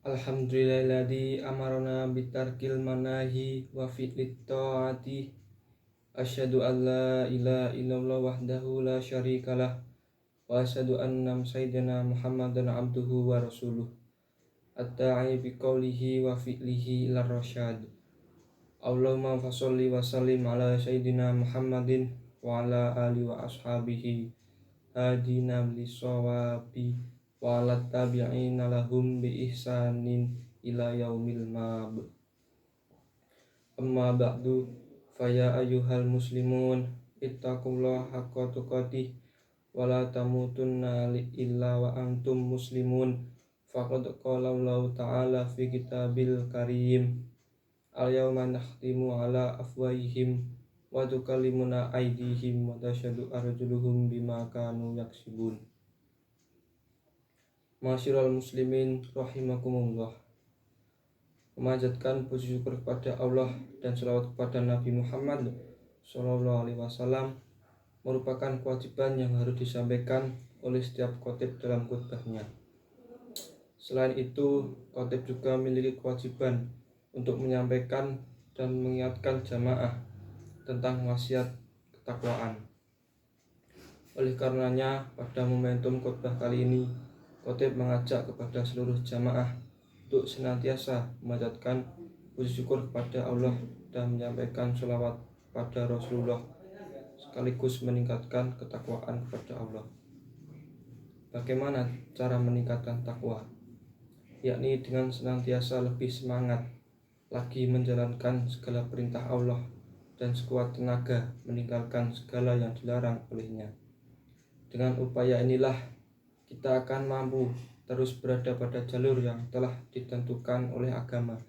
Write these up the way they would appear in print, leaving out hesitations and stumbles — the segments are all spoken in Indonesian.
Alhamdulillahilladzi amarna bitarkil manahi wa fi'lit ta'ati. Asyhadu an la ilaha illallah wahdahu la syarikalah wa asyhadu anna sayyidina Muhammadan abduhu wa rasuluh. At-ta'i biqaulihi wa fi'lihi ila rasyad. Allahumma fasholli wa sallim ala sayyidina Muhammadin wa ala alihi wa ashabihi hadina bisawabi wa ala tabi'ina lahum bi ihsanin ila yaumil mab. Amma ba'du, faya ayyuhal muslimun ittaqullaha haqqa tuqatih wa la tamutunna illa wa antum muslimun. Faqad qala Allah ta'ala fi kitabil karim, al-yawma nakhtimu ala afwahihim wa tukallimuna aydihim wa tashhadu arjuluhum bima kanu yaksibun. Masyiral muslimin rahimakumullah. Memanjatkan puji syukur kepada Allah dan selawat kepada Nabi Muhammad Sallallahu Alaihi Wasallam merupakan kewajiban yang harus disampaikan oleh setiap khotib dalam khutbahnya. Selain itu, khotib juga memiliki kewajiban untuk menyampaikan dan mengingatkan jamaah tentang wasiat ketakwaan. Oleh karenanya, pada momentum khutbah kali ini, khotib mengajak kepada seluruh jamaah untuk senantiasa memanjatkan puji syukur kepada Allah dan menyampaikan sholawat pada Rasulullah, sekaligus meningkatkan ketakwaan kepada Allah. Bagaimana cara meningkatkan takwa? Yakni dengan senantiasa lebih semangat lagi menjalankan segala perintah Allah dan sekuat tenaga meninggalkan segala yang dilarang olehnya. Dengan upaya inilah kita akan mampu terus berada pada jalur yang telah ditentukan oleh agama,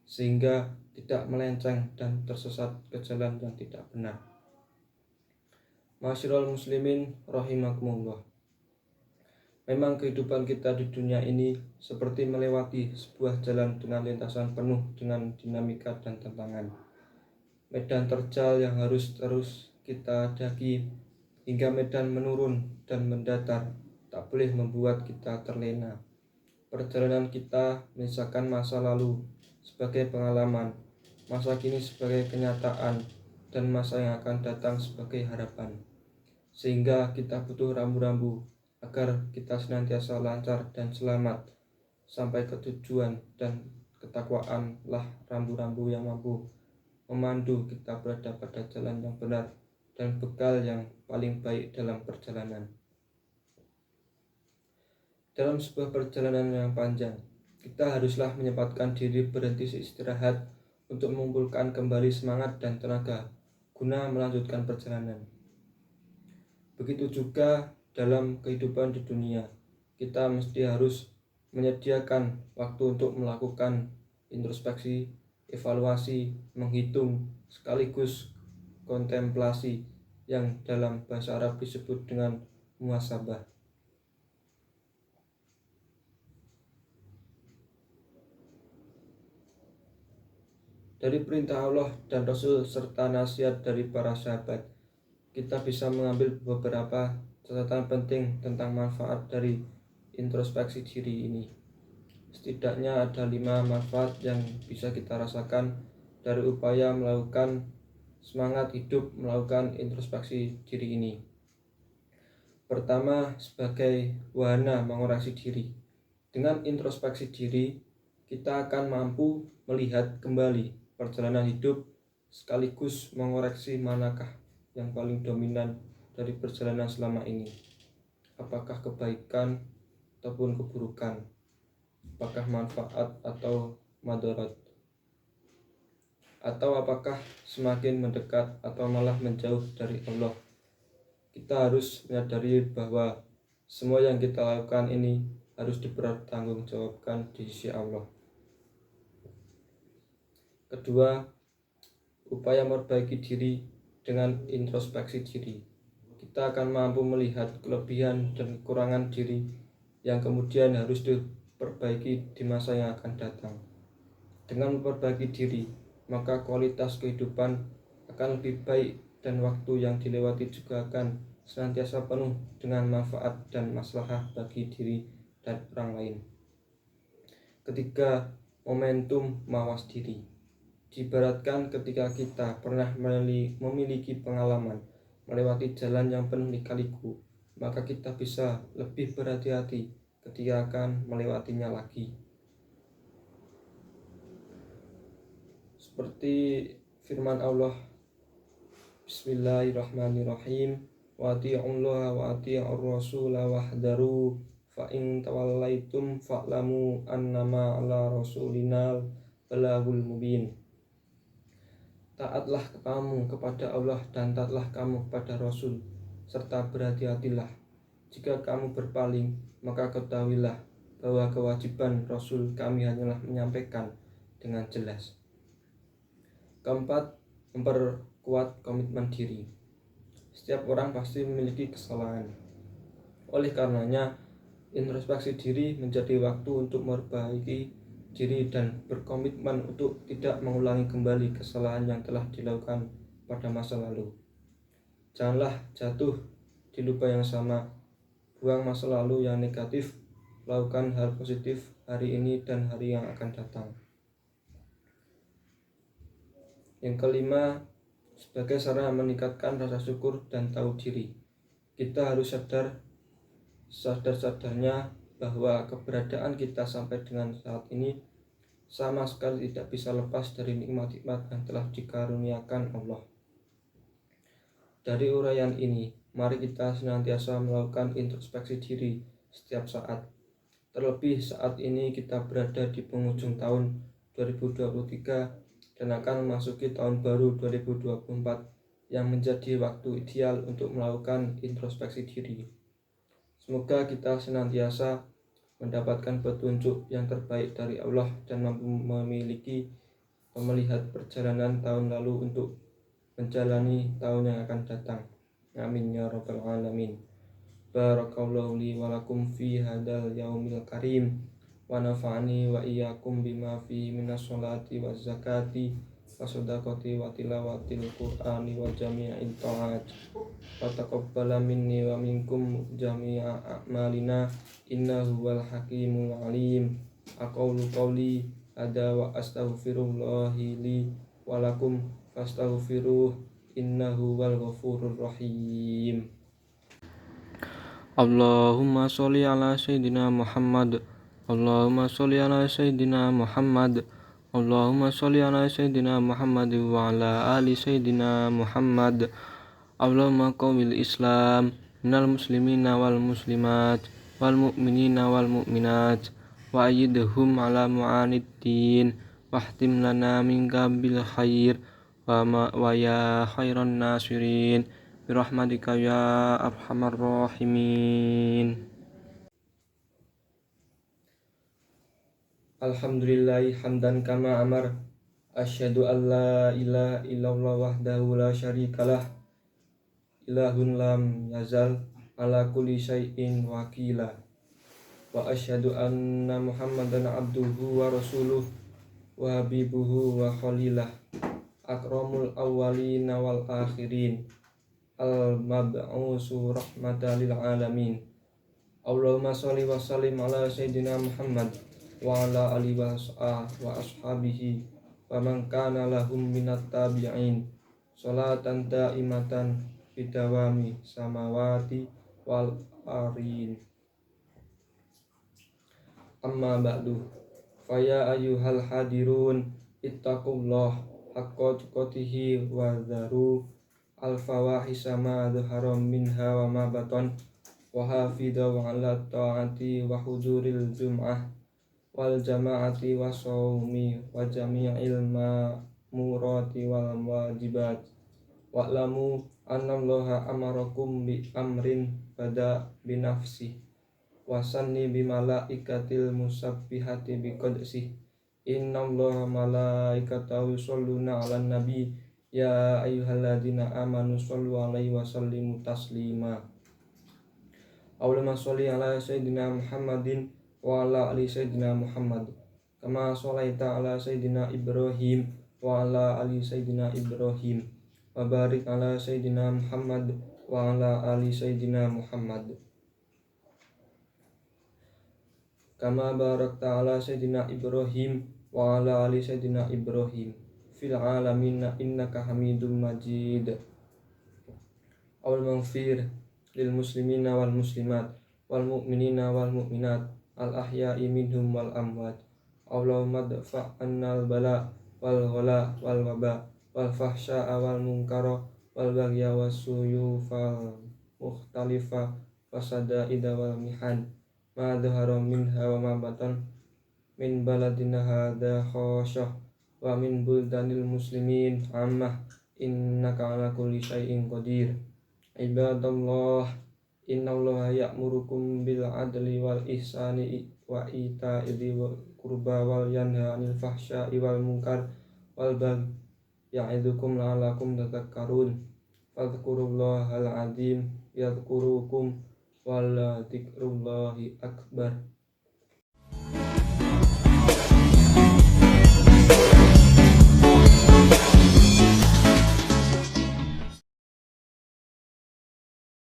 sehingga tidak melenceng dan tersesat ke jalan yang tidak benar. Masyiral muslimin rahimakumullah. Memang kehidupan kita di dunia ini seperti melewati sebuah jalan dengan lintasan penuh dengan dinamika dan tantangan. Medan terjal yang harus terus kita daki hingga medan menurun dan mendatar tak boleh membuat kita terlena. Perjalanan kita menyisakan masa lalu sebagai pengalaman, masa kini sebagai kenyataan, dan masa yang akan datang sebagai harapan. Sehingga kita butuh rambu-rambu agar kita senantiasa lancar dan selamat sampai ke tujuan, dan ketakwaanlah rambu-rambu yang mampu memandu kita berada pada jalan yang benar dan bekal yang paling baik dalam perjalanan. Dalam sebuah perjalanan yang panjang, kita haruslah menyempatkan diri berhenti istirahat untuk mengumpulkan kembali semangat dan tenaga guna melanjutkan perjalanan. Begitu juga dalam kehidupan di dunia, kita mesti harus menyediakan waktu untuk melakukan introspeksi, evaluasi, menghitung, sekaligus kontemplasi yang dalam bahasa Arab disebut dengan muhasabah. Dari perintah Allah dan Rasul serta nasihat dari para sahabat, kita bisa mengambil beberapa catatan penting tentang manfaat dari introspeksi diri ini. Setidaknya ada 5 manfaat yang bisa kita rasakan dari upaya melakukan semangat hidup melakukan introspeksi diri ini. Pertama, sebagai wahana mengoreksi diri. Dengan introspeksi diri, kita akan mampu melihat kembali perjalanan hidup sekaligus mengoreksi manakah yang paling dominan dari perjalanan selama ini. Apakah kebaikan ataupun keburukan? Apakah manfaat atau madarat? Atau apakah semakin mendekat atau malah menjauh dari Allah? Kita harus menyadari bahwa semua yang kita lakukan ini harus dipertanggungjawabkan di sisi Allah. Kedua, upaya memperbaiki diri dengan introspeksi diri. Kita akan mampu melihat kelebihan dan kekurangan diri yang kemudian harus diperbaiki di masa yang akan datang. Dengan memperbaiki diri, maka kualitas kehidupan akan lebih baik dan waktu yang dilewati juga akan senantiasa penuh dengan manfaat dan maslahah bagi diri dan orang lain. Ketiga, momentum mawas diri. Diibaratkan ketika kita pernah memiliki pengalaman melewati jalan yang penuh lika-liku, maka kita bisa lebih berhati-hati ketika akan melewatinya lagi. Seperti firman Allah, Bismillahirrahmanirrahim, wa ati'ullaha wa ati'ur rasula wahdaru fa in tawallaitum fa'lamu annama ala rasulinal balagul mubin. Taatlah kamu kepada Allah dan taatlah kamu kepada Rasul, serta berhati-hatilah. Jika kamu berpaling, maka ketahuilah bahwa kewajiban Rasul kami hanyalah menyampaikan dengan jelas. Keempat, memperkuat komitmen diri. Setiap orang pasti memiliki kesalahan. Oleh karenanya, introspeksi diri menjadi waktu untuk memperbaiki diri dan berkomitmen untuk tidak mengulangi kembali kesalahan yang telah dilakukan pada masa lalu. Janganlah jatuh di lubang yang sama. Buang masa lalu yang negatif, lakukan hal positif hari ini dan hari yang akan datang. Yang kelima, sebagai sarana meningkatkan rasa syukur dan tahu diri, kita harus sadar-sadarnya bahwa keberadaan kita sampai dengan saat ini sama sekali tidak bisa lepas dari nikmat-nikmat yang telah dikaruniakan Allah. Dari uraian ini, mari kita senantiasa melakukan introspeksi diri setiap saat. Terlebih saat ini kita berada di penghujung tahun 2023 dan akan memasuki tahun baru 2024 yang menjadi waktu ideal untuk melakukan introspeksi diri. Semoga kita senantiasa mendapatkan petunjuk yang terbaik dari Allah dan melihat perjalanan tahun lalu untuk menjalani tahun yang akan datang. Amin ya rabbal alamin. Barakallahu li wa lakum fi hadal yaumil karim wa nafa'ani wa iyyakum bima fihi minas sholati waz zakati wa shadaqati wa tilawatil qur'ani wa jami'it ta'at wa taqabbala minni wa minkum jami'a a'malina innahu wal hakimul alim. Aqulu qawli hadza wa astaghfirullahi li wa lakum fastaghfiruh innahu wal ghafurur rahim. Allahumma sholli ala sayyidina Muhammad. Allahumma sholli ala sayyidina Muhammad. Allahumma sholli ala sayyidina Muhammad wa ala ali sayyidina Muhammad. Allahumma qawwil Islam minal muslimina wal muslimat wal mu'minina wal mu'minat wa ayyidhum ala mu'aniddin wahtim lana minka bil khair wa ya khairan nasirin birahmatika ya arhamar rahimin. Alhamdulillahi hamdan kama amar. Asyhadu an la ilaha illallah wahdahu la syarikalah ilahun lam yazal ala kulli syai'in wakila. Wa asyhadu anna Muhammadan abduhu wa rasuluh wa habibuhu wa khalilah akramul awwalina wal akhirin al-mab'usu rahmatan lil alamin. Allahumma sholli wa sallim ala sayyidina Muhammad wa ala alihi wa ashabihi wa man kana lahum minat tabi'in sholatan daimatan bidawami samawati wal arin. Amma ba'du, faya ayyuhal hadirun ittaqullah haqqa tuqatihi wa dharu al-fawahisa ma dhahara minha wa ma batan wa hafidhu ala ta'ati wa huduril jum'ah wal jama'ati wa sawmi wa jami'il ma'murati wal wajibat wa'lamu anna allaha amarakum bi amrin bada binafsi wa sanni bi malaikatil musabbihati bi qadsi inna allaha malaikatahu yusholluna 'alan nabi ya ayyuhalladzina amanu shollu 'alaihi wa sallimu taslima. Allahumma sholli ala sayyidina Muhammadin wa ala ali sayyidina Muhammad kama sholaita ala sayyidina Ibrahim wa ala ali sayyidina Ibrahim wa barik ala sayyidina Muhammad wa ala ali sayyidina Muhammad. kama barakta ala Sayyidina Ibrahim wa ala ali Sayyidina Ibrahim fil alamin innaka Hamidum Majid. Awal maghfir lil muslimina wal muslimat wal mu'minina wal mu'minat al ahya'i minhum wal amwat. Allahumma dfa' annal bala wal ghala wal waba wal fahsya'a wal munkara wal baghya was suyufal mukhtalifa fasadaida wal mihan ma dhahara minha wa ma batan min baladina hadha khasyah wa min buldanil muslimin ammah innaka ala kulli syai'in qadir. Ibadallah, innallaha ya'murukum bil adli wal ihsani wa ita'i dzil qurba wal yanha 'anil fahsya'i wal munkar wal baghi ya'idzukum la'allakum tadhakkarun. Fadhkurullahal 'azim yadhkurukum wa la dzikrullahi akbar.